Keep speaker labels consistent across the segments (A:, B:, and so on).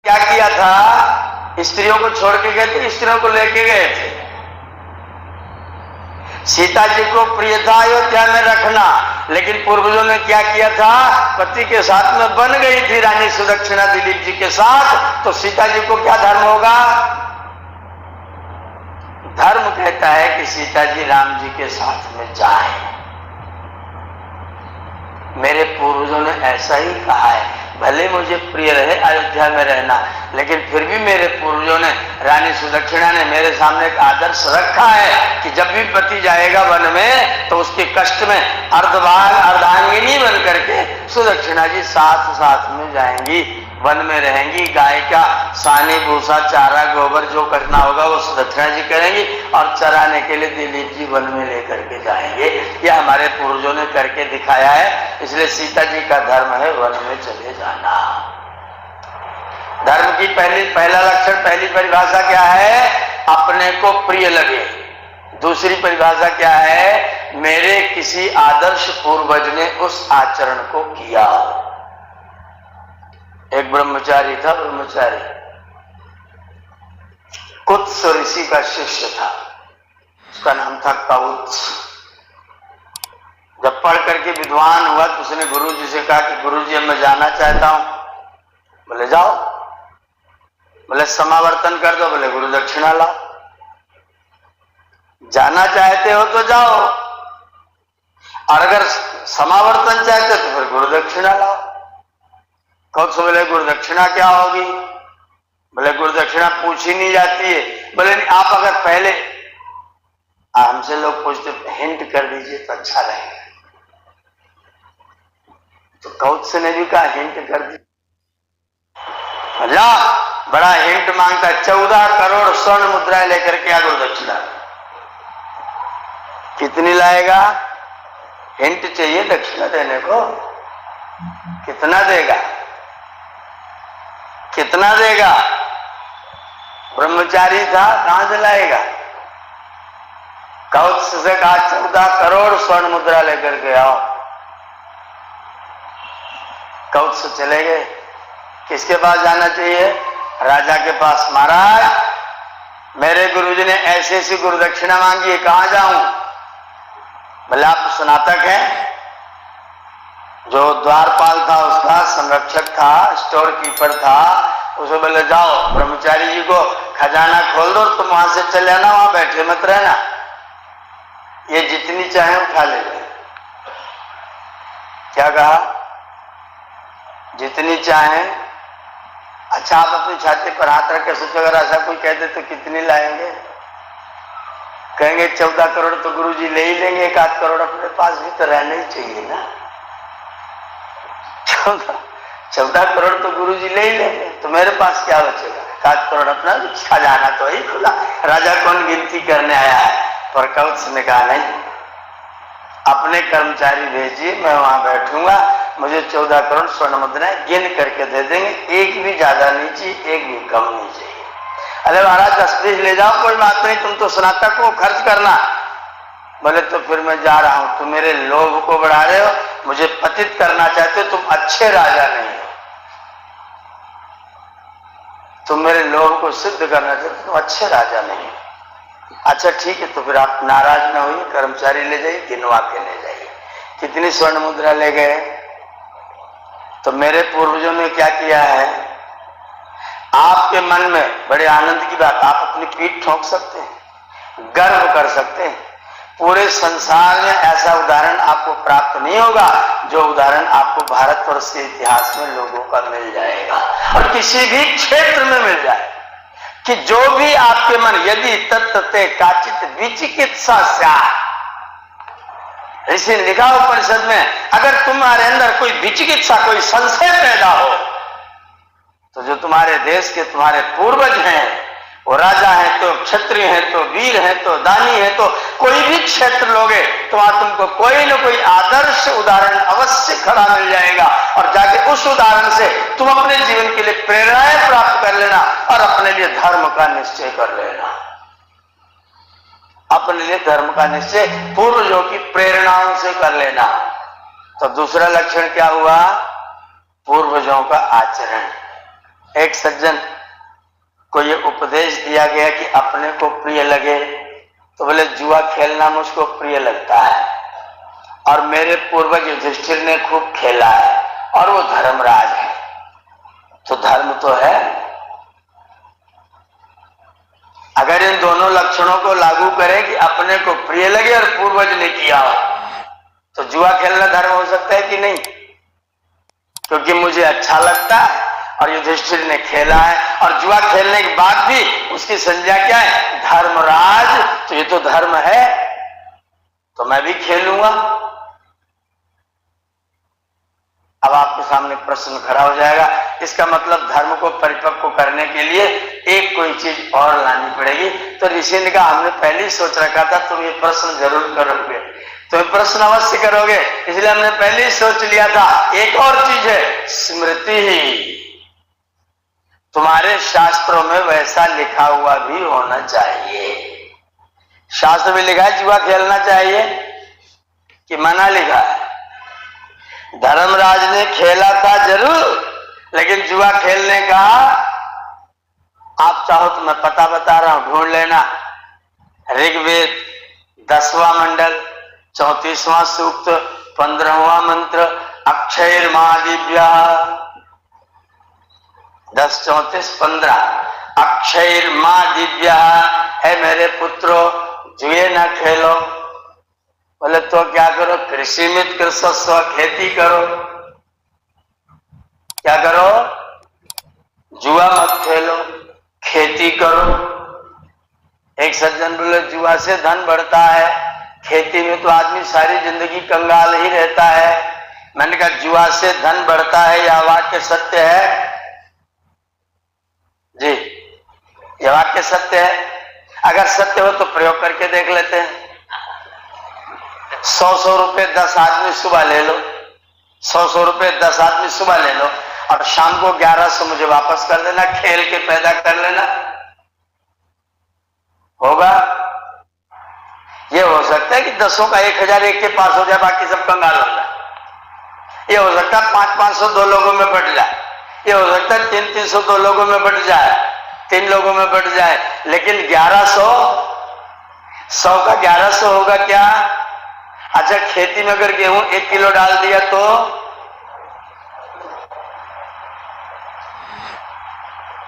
A: क्या किया था? स्त्रियों को छोड़ के गए थे, स्त्रियों को लेके गए थे। सीता जी को प्रिय था अयोध्या में रखना, लेकिन पूर्वजों ने क्या किया था? पति के साथ में बन गई थी रानी सुदक्षिणा दिलीप जी के साथ, तो सीता जी को क्या धर्म होगा? धर्म कहता है कि सीता जी राम जी के साथ में जाए। मेरे पूर्वजों ने ऐसा ही कहा है, भले मुझे प्रिय रहे अयोध्या में रहना, लेकिन फिर भी मेरे पूर्वजों ने, रानी सुदक्षिणा ने मेरे सामने एक आदर्श रखा है कि जब भी पति जाएगा वन में तो उसके कष्ट में अर्धभाग अर्धांगिनी बन करके सुदक्षिणा जी साथ साथ में जाएंगी, वन में रहेंगी। गाय का सानी भूसा चारा गोबर जो करना होगा वो सुदक्षिणा जी करेंगी, और चराने के लिए दिलीप जी वन में लेकर के जाएंगे। यह हमारे पूर्वजों ने करके दिखाया है, इसलिए सीता जी का धर्म है वन में चले जाना। धर्म की पहला लक्षण, पहली परिभाषा क्या है? अपने को प्रिय लगे। दूसरी परिभाषा क्या है? मेरे किसी आदर्श पूर्वज ने उस आचरण को किया। एक ब्रह्मचारी था, ब्रह्मचारी कुत्स ऋषि का शिष्य था, उसका नाम था कौत्स। जब पढ़ करके विद्वान हुआ तो उसने गुरु जी से कहा कि गुरु जी मैं जाना चाहता हूं। बोले जाओ। बोले समावर्तन कर दो। बोले गुरु दक्षिणा लाओ। जाना चाहते हो तो जाओ, और अगर समावर्तन चाहते हो तो फिर गुरु दक्षिणा लाओ। कौत्स बोले गुरु दक्षिणा क्या होगी? बोले गुरु दक्षिणा पूछी नहीं जाती है। बोले आप अगर पहले, हमसे लोग पूछते हिंट कर दीजिए तो अच्छा रहेगा। तो कौत्स ने भी कहा हिंट कर दी। बड़ा हिंट मांगता, 14 करोड़ स्वर्ण मुद्राएं लेकर के आ गुरु दक्षिणा। कितनी लाएगा? हिंट चाहिए दक्षिणा देने को। कितना देगा? कितना देगा? ब्रह्मचारी था, कहां से लाएगा? कौत्स से कहा 14 करोड़ स्वर्ण मुद्रा लेकर के आओ। कौत्स चले गए। किसके पास जाना चाहिए? राजा के पास। महाराज मेरे गुरुजी ने ऐसे ऐसी गुरु दक्षिणा मांगी है, कहां जाऊं? बोले आप स्नातक हैं? जो द्वारपाल था उसका संरक्षक था, स्टोर कीपर था, उसे बोले जाओ ब्रह्मचारी जी को खजाना खोल दो, तुम वहां से चले आना, वहां बैठे मत रहना, ये जितनी चाहे उठा लेंगे। क्या कहा? जितनी चाहे। अच्छा आप अपनी छाती पर हाथ रख के सोचो, अगर ऐसा कोई कह दे तो कितनी लाएंगे? कहेंगे 14 करोड़ तो गुरुजी ले ही लेंगे, 1 करोड़ अपने पास भी तो रहना ही चाहिए ना। 14 करोड़ तो गुरुजी ले ही लेंगे, तो मेरे पास क्या बचेगा? 1 करोड़ अपना खजाना तो ही खुला, राजा कौन गिनती करने आया है? पर कौत्स ने कहा नहीं, अपने कर्मचारी भेजिए, मैं वहां बैठूंगा, मुझे 14 करोड़ स्वर्ण मुद्राएं गिन करके दे देंगे, एक भी ज्यादा नहीं चाहिए, एक भी कम नहीं चाहिए। अरे महाराज 10-20 ले जाओ, कोई बात नहीं, तुम तो स्नातक को खर्च करना। बोले तो फिर मैं जा रहा हूं, तुम मेरे लोभ को बढ़ा रहे हो, मुझे पतित करना चाहते हो, तुम अच्छे राजा नहीं हो, तुम मेरे लोभ को सिद्ध करना चाहते हो, तुम अच्छे राजा नहीं हो। अच्छा ठीक है, तो फिर आप नाराज ना होइए, कर्मचारी ले जाइए, गिनवा के ले जाइए। कितनी स्वर्ण मुद्रा ले गए? तो मेरे पूर्वजों ने क्या किया है, आपके मन में बड़े आनंद की बात, आप अपनी पीठ ठोक सकते हैं, गर्व कर सकते हैं। पूरे संसार में ऐसा उदाहरण आपको प्राप्त नहीं होगा जो उदाहरण आपको भारतवर्ष के इतिहास में लोगों का मिल जाएगा, और किसी भी क्षेत्र में मिल जाए, कि जो भी आपके मन, यदि तत्ते काचित विचिकित्सा स्यात्, इसे लिखा उपनिषद में, अगर तुम्हारे अंदर कोई विचिकित्सा, कोई संशय पैदा हो, तो जो तुम्हारे देश के तुम्हारे पूर्वज हैं, वो राजा हैं तो क्षत्रिय हैं तो वीर हैं तो दानी हैं, तो कोई भी क्षेत्र लोगे तो वहां तुमको कोई न कोई आदर्श उदाहरण अवश्य खड़ा मिल जाएगा, और जाके उस उदाहरण से तुम अपने जीवन के लिए प्रेरणाएं प्राप्त कर लेना, और अपने लिए धर्म का निश्चय कर लेना। अपने लिए धर्म का निश्चय पूर्वजों की प्रेरणाओं से कर लेना। तो दूसरा लक्षण क्या हुआ? पूर्वजों का आचरण। एक सज्जन को ये उपदेश दिया गया कि अपने को प्रिय लगे, तो बोले जुआ खेलना मुझको प्रिय लगता है और मेरे पूर्वज युधिष्ठिर ने खूब खेला है और वो धर्मराज है, तो धर्म तो है। अगर इन दोनों लक्षणों को लागू करें कि अपने को प्रिय लगे और पूर्वज ने किया हो, तो जुआ खेलना धर्म हो सकता है कि नहीं? क्योंकि मुझे अच्छा लगता है और युधिष्ठिर ने खेला है और जुआ खेलने के बाद भी उसकी संज्ञा क्या है? धर्मराज। तो ये तो धर्म है, तो मैं भी खेलूंगा। अब आपके सामने प्रश्न खड़ा हो जाएगा, इसका मतलब धर्म को परिपक्व करने के लिए एक कोई चीज और लानी पड़ेगी। तो ऋषि ने कहा हमने पहले ही सोच रखा था तुम ये प्रश्न जरूर करोगे, तुम प्रश्न अवश्य करोगे, इसलिए हमने पहले ही सोच लिया था। एक और चीज है स्मृति ही। तुम्हारे शास्त्रों में वैसा लिखा हुआ भी होना चाहिए। शास्त्र में लिखा है जुआ खेलना चाहिए कि मना लिखा है? धर्मराज ने खेला था जरूर, लेकिन जुआ खेलने का आप चाहो तो मैं पता बता रहा हूं, ढूंढ लेना। ऋग्वेद 10वां मंडल 34वां सूक्त 15वां मंत्र अक्षयर्मादिव्या 10:34-15 अक्षयर्मादिव्या, है मेरे पुत्रो जुए न खेलो। बोले तो क्या करो? कृषि मित कृषस्व, खेती करो। क्या करो? जुआ मत खेलो, खेती करो। एक सज्जन बोले जुआ से धन बढ़ता है, खेती में तो आदमी सारी जिंदगी कंगाल ही रहता है। मैंने कहा जुआ से धन बढ़ता है, यह वाक्य सत्य है? जी, यह वाक्य सत्य है। अगर सत्य हो तो प्रयोग करके देख लेते हैं। 100 रुपए 10 आदमी सुबह ले लो, 100 रुपए 10 आदमी सुबह ले लो और शाम को 1100 मुझे वापस कर देना, खेल के पैदा कर लेना। होगा? ये हो सकता है कि 10 का 1000 एक के पास हो जाए, बाकी सब कंगाल हो जाए। ये हो सकता है 500-500 2 लोगों में बढ़ जाए। ये हो सकता है 300-300 2 लोगों में बढ़ जाए, 3 लोगों में बढ़ जाए। लेकिन 1100, 100 का 1100 होगा क्या? अच्छा, खेती में अगर गेहूं 1 किलो डाल दिया तो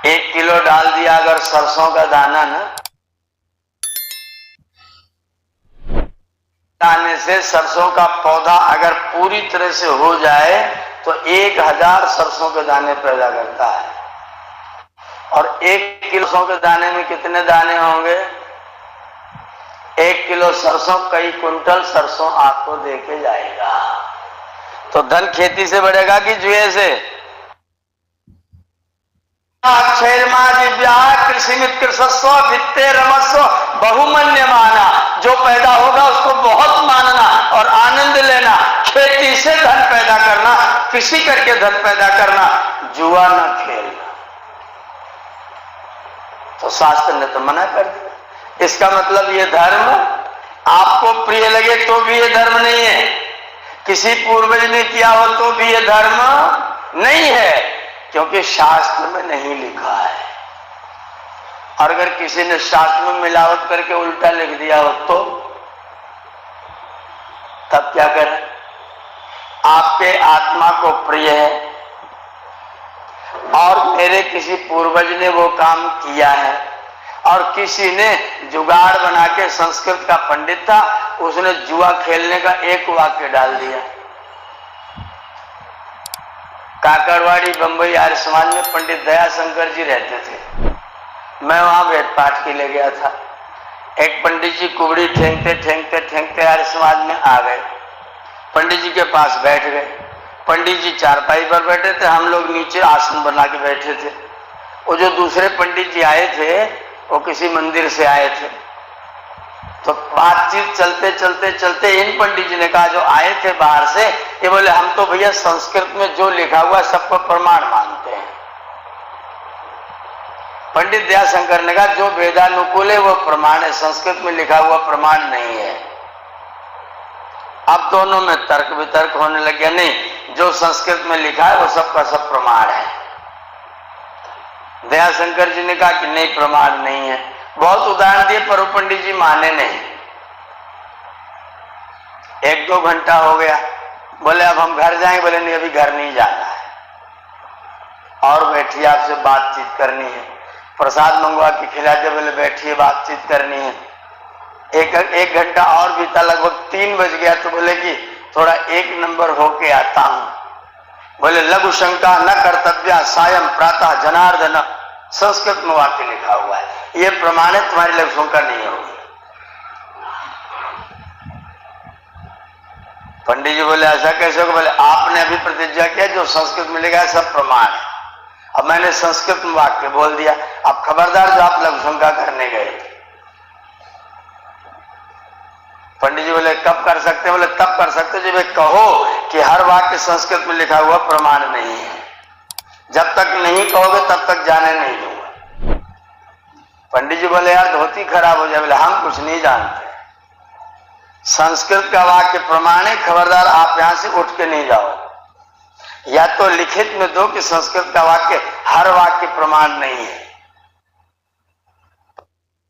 A: 1 किलो डाल दिया अगर सरसों का दाना ना, दाने से सरसों का पौधा अगर पूरी तरह से हो जाए तो 1000 सरसों के दाने पैदा करता है। और 1 किलो सरसों के दाने में कितने दाने होंगे? 1 किलो सरसों कई कुंटल सरसों आपको देके जाएगा। तो धन खेती से बढ़ेगा कि जुए से? अक्षयर्मादिव्या कृषिमित कृषस्व वित्ते रमस्व बहुमन्यमाना। जो पैदा होगा उसको बहुत मानना और आनंद लेना। खेती से धन पैदा करना, कृषि करके धन पैदा करना, जुआ न खेलना। तो शास्त्र ने तो मना कर दिया। इसका मतलब ये धर्म आपको प्रिय लगे तो भी ये धर्म नहीं है, किसी पूर्वज ने किया हो तो भी ये धर्म नहीं है, क्योंकि शास्त्र में नहीं लिखा है। और अगर किसी ने शास्त्र में मिलावट करके उल्टा लिख दिया हो तो तब क्या करें? आपके आत्मा को प्रिय है और मेरे किसी पूर्वज ने वो काम किया है और किसी ने जुगाड़ बना के, संस्कृत का पंडित था, उसने जुआ खेलने का एक वाक्य डाल दिया। काकड़वाड़ी बंबई आर्य समाज में पंडित दयाशंकर जी रहते थे। मैं वहां वेद पाठ के लिए गया था। एक पंडित जी कुबड़ी ठेंगते ठेंगते ठेंगते आर्य समाज में आ गए। पंडित जी के पास बैठ गए। पंडित जी चारपाई पर बैठे थे, हम लोग नीचे आसन बना के बैठे थे। वो जो दूसरे पंडित जी आए थे वो किसी मंदिर से आए थे। तो बातचीत चलते चलते चलते इन पंडित जी ने कहा, जो आए थे बाहर से, ये बोले हम तो भैया संस्कृत में जो लिखा हुआ सबको प्रमाण मानते हैं। पंडित दयाशंकर ने कहा, जो वेदानुकूल है वो प्रमाण है, संस्कृत में लिखा हुआ प्रमाण नहीं है। अब दोनों में तर्क वितर्क होने लग गया। नहीं, जो संस्कृत में लिखा है वो सबका सब प्रमाण है। दयाशंकर जी ने कहा कि नहीं, प्रमाण नहीं है। बहुत उदाहरण दिए पर वो पंडित जी माने नहीं। 1-2 घंटा हो गया, बोले अब हम घर जाएंगे। बोले नहीं, अभी घर नहीं जाना है, और बैठिए, आपसे बातचीत करनी है। प्रसाद मंगवा के खिला दे। बोले बैठिए, बातचीत करनी है। एक घंटा और बीता, लगभग 3 बज गया। तो बोले कि थोड़ा 1 नंबर होके आता हूं। बोले लघु शंका न कर्तव्य सायं प्रातः जनार्दन, संस्कृत में वाक्य लिखा हुआ है, ये प्रमाणित तुम्हारी लघु शंका नहीं होगी। पंडित जी बोले ऐसा कैसे होगा? बोले आपने अभी प्रतिज्ञा किया, जो संस्कृत में लिखा है सब प्रमाण है। अब मैंने संस्कृत में वाक्य बोल दिया, अब खबरदार जो आप लघु शंका करने गए थे। पंडित जी बोले कब कर सकते? बोले तब कर सकते जब ये कहो कि हर वाक्य संस्कृत में लिखा हुआ प्रमाण नहीं है। जब तक नहीं कहोगे तब तक जाने नहीं दूंगा। पंडित जी बोले यार धोती खराब हो जाए। बोले हम कुछ नहीं जानते, संस्कृत का वाक्य प्रमाण है, खबरदार आप यहां से उठ के नहीं जाओ। या तो लिखित में दो कि संस्कृत का वाक्य हर वाक्य प्रमाण नहीं है।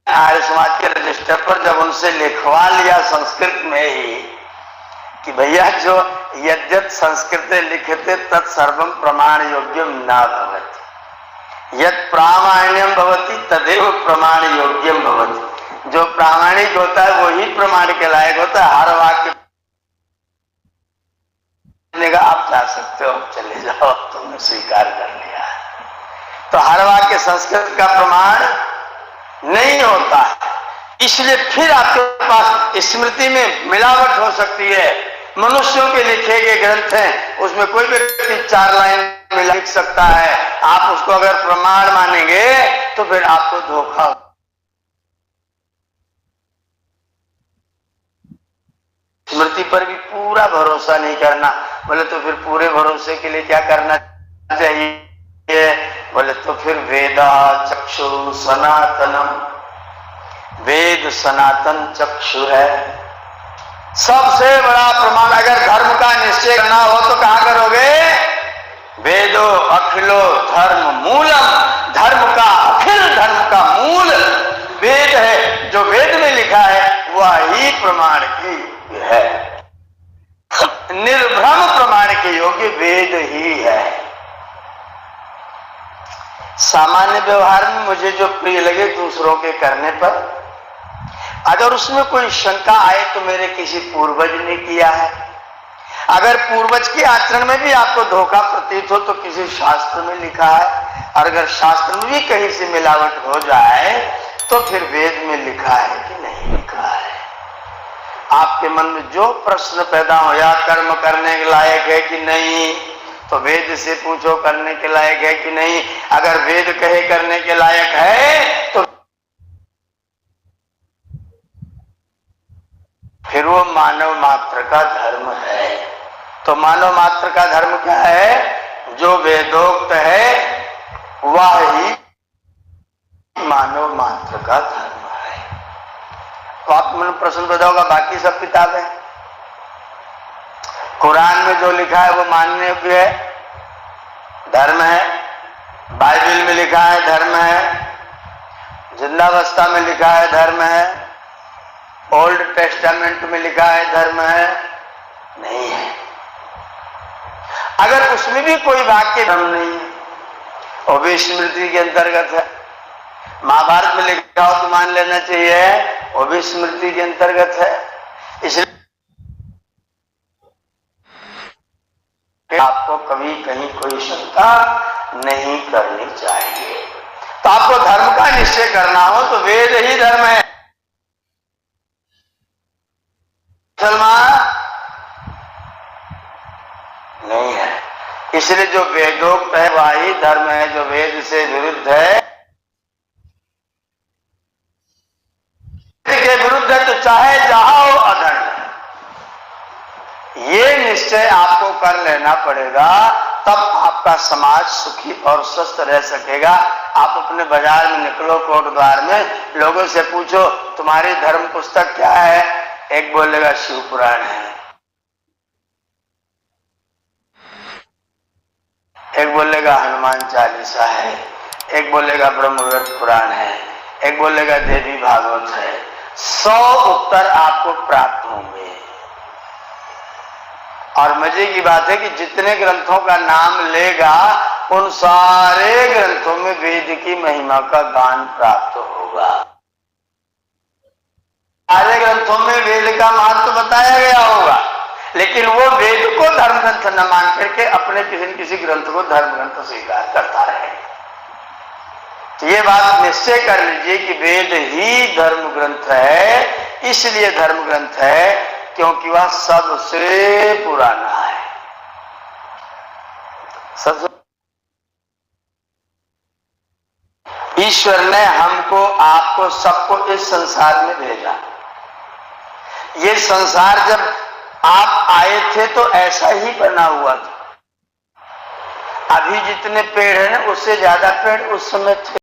A: आर्य समाज के रजिस्टर पर जब उनसे लिखवा लिया संस्कृत में ही कि भैया जो यद्यत संस्कृते लिखते तत्सर्वम प्रमाण योग्यम न भवति, यत् प्रामाण्यम भवति तदेव प्रमाण योग्यम भवति। जो प्रामाणिक होता है वही प्रमाण के लायक होता है। हर वाक्य आप जा सकते हो, चले जाओ, तुमने स्वीकार कर लिया। तो हर वाक्य संस्कृत का प्रमाण नहीं होता है, इसलिए फिर आपके पास स्मृति में मिलावट हो सकती है। मनुष्यों के लिखे गए ग्रंथ हैं, उसमें कोई व्यक्ति 4 लाइन मिला लिख सकता है। आप उसको अगर प्रमाण मानेंगे तो फिर आपको धोखा। स्मृति पर भी पूरा भरोसा नहीं करना। बोले तो फिर पूरे भरोसे के लिए क्या करना चाहिए? बोले तो फिर वेदा चक्षु सनातनम, वेद सनातन चक्षु है, सबसे बड़ा प्रमाण। अगर धर्म का निश्चय करना हो तो कहां करोगे? वेदो अखिलो धर्म मूलम, धर्म का अखिल धर्म का मूल वेद है। जो वेद में लिखा है वही प्रमाण की है, निर्भ्रम प्रमाण के योग्य वेद ही है। सामान्य व्यवहार में मुझे जो प्रिय लगे दूसरों के करने पर, अगर उसमें कोई शंका आए तो मेरे किसी पूर्वज ने किया है। अगर पूर्वज के आचरण में भी आपको धोखा प्रतीत हो तो किसी शास्त्र में लिखा है। और अगर शास्त्र में भी कहीं से मिलावट हो जाए तो फिर वेद में लिखा है कि नहीं लिखा है। आपके मन में जो प्रश्न पैदा हो, या कर्म करने के लायक है कि नहीं, तो वेद से पूछो करने के लायक है कि नहीं। अगर वेद कहे करने के लायक है तो फिर वो मानव मात्र का धर्म है। तो मानव मात्र का धर्म क्या है? जो वेदोक्त है वह ही मानव मात्र का धर्म है। तो आपको मन प्रश्न पैदा होगा, बाकी सब किताबें, कुरान में जो लिखा है वो मानने योग्य है, धर्म है। बाइबल में लिखा है धर्म है, जिंदावस्था में लिखा है धर्म है, ओल्ड टेस्टामेंट में लिखा है धर्म है, नहीं है। अगर उसमें भी कोई वाक्य धर्म नहीं है, वो भी स्मृति के अंतर्गत है। महाभारत में लिखा हो तो मान लेना चाहिए, वो भी स्मृति के अंतर्गत है। इसलिए आपको कभी कहीं कोई शंका नहीं करनी चाहिए। तो आपको धर्म का निश्चय करना हो तो वेद ही धर्म है। मुसलमान नहीं है। इसलिए जो वेदोक्त है वही धर्म है, जो वेद से विरुद्ध है, के विरुद्ध है तो चाहे जहां हो अधर्म। ये निश्चय आपको कर लेना पड़ेगा, तब आपका समाज सुखी और स्वस्थ रह सकेगा। आप अपने बाजार में निकलो, कोट द्वार में, लोगों से पूछो तुम्हारी धर्म पुस्तक क्या है? एक बोलेगा शिव पुराण है, एक बोलेगा हनुमान चालीसा है, एक बोलेगा ब्रह्मवृत पुराण है, एक बोलेगा देवी भागवत है। 100 उत्तर आपको प्राप्त होंगे। और मजे की बात है कि जितने ग्रंथों का नाम लेगा उन सारे ग्रंथों में वेद की महिमा का गान प्राप्त होगा। सारे ग्रंथों में वेद का महत्व बताया गया होगा, लेकिन वो वेद को धर्म ग्रंथ न मान करके अपने किसी न किसी ग्रंथ को धर्म ग्रंथ स्वीकार करता रहे। तो ये बात निश्चय कर लीजिए कि वेद ही धर्म ग्रंथ है। इसलिए धर्म ग्रंथ है क्योंकि वह सबसे पुराना है। सबसे ईश्वर ने हमको, आपको, सबको इस संसार में भेजा। ये संसार जब आप आए थे तो ऐसा ही बना हुआ था। अभी जितने पेड़ हैं उससे ज्यादा पेड़ उस समय थे।